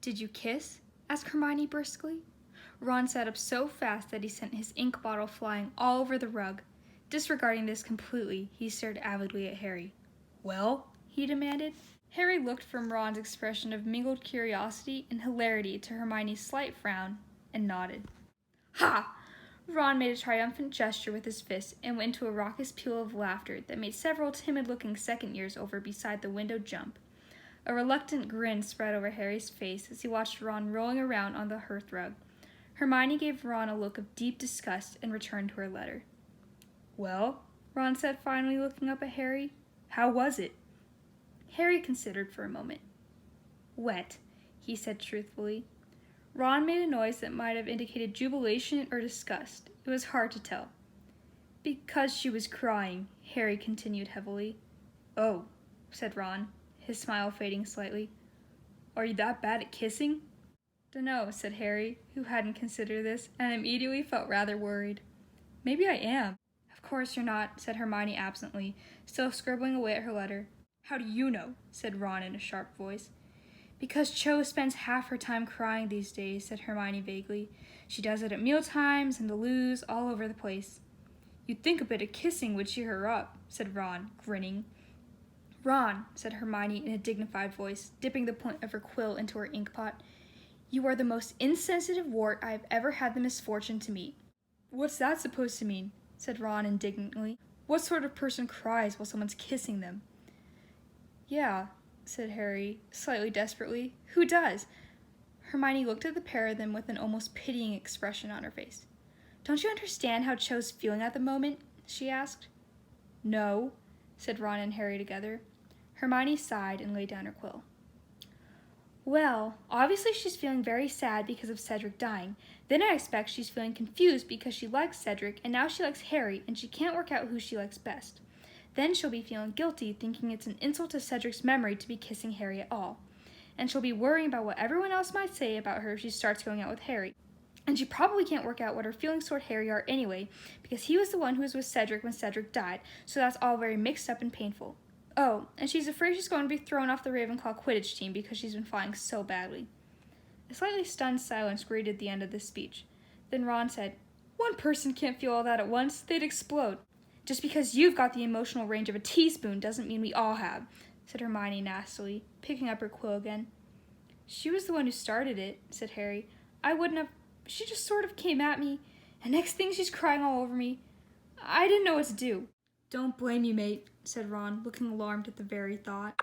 Did you kiss? Asked Hermione briskly. Ron sat up so fast that he sent his ink bottle flying all over the rug. Disregarding this completely, he stared avidly at Harry. Well? He demanded. Harry looked from Ron's expression of mingled curiosity and hilarity to Hermione's slight frown, and nodded. Ha! Ron made a triumphant gesture with his fist and went into a raucous peal of laughter that made several timid-looking second-years over beside the window jump. A reluctant grin spread over Harry's face as he watched Ron rolling around on the hearthrug. Hermione gave Ron a look of deep disgust and returned to her letter. Well, Ron said finally, looking up at Harry. How was it? Harry considered for a moment. Wet, he said truthfully. Ron made a noise that might have indicated jubilation or disgust. It was hard to tell. Because she was crying, Harry continued heavily. Oh, said Ron, his smile fading slightly. Are you that bad at kissing? Dunno, said Harry, who hadn't considered this, and immediately felt rather worried. Maybe I am. Of course you're not, said Hermione absently, still scribbling away at her letter. How do you know? Said Ron in a sharp voice. Because Cho spends half her time crying these days, said Hermione vaguely. She does it at mealtimes and the loos, all over the place. You'd think a bit of kissing would cheer her up, said Ron, grinning. Ron, said Hermione in a dignified voice, dipping the point of her quill into her inkpot, you are the most insensitive wart I have ever had the misfortune to meet. What's that supposed to mean? Said Ron indignantly. What sort of person cries while someone's kissing them? Yeah, said Harry, slightly desperately. Who does? Hermione looked at the pair of them with an almost pitying expression on her face. Don't you understand how Cho's feeling at the moment? She asked. No, said Ron and Harry together. Hermione sighed and laid down her quill. Well, obviously she's feeling very sad because of Cedric dying. Then I expect she's feeling confused because she likes Cedric and now she likes Harry and she can't work out who she likes best. Then she'll be feeling guilty, thinking it's an insult to Cedric's memory to be kissing Harry at all. And she'll be worrying about what everyone else might say about her if she starts going out with Harry. And she probably can't work out what her feelings toward Harry are anyway, because he was the one who was with Cedric when Cedric died, so that's all very mixed up and painful. Oh, and she's afraid she's going to be thrown off the Ravenclaw Quidditch team because she's been flying so badly. A slightly stunned silence greeted the end of this speech. Then Ron said, One person can't feel all that at once, they'd explode. Just because you've got the emotional range of a teaspoon doesn't mean we all have, said Hermione nastily, picking up her quill again. She was the one who started it, said Harry. I wouldn't have. She just sort of came at me, and next thing she's crying all over me. I didn't know what to do. Don't blame you, mate, said Ron, looking alarmed at the very thought.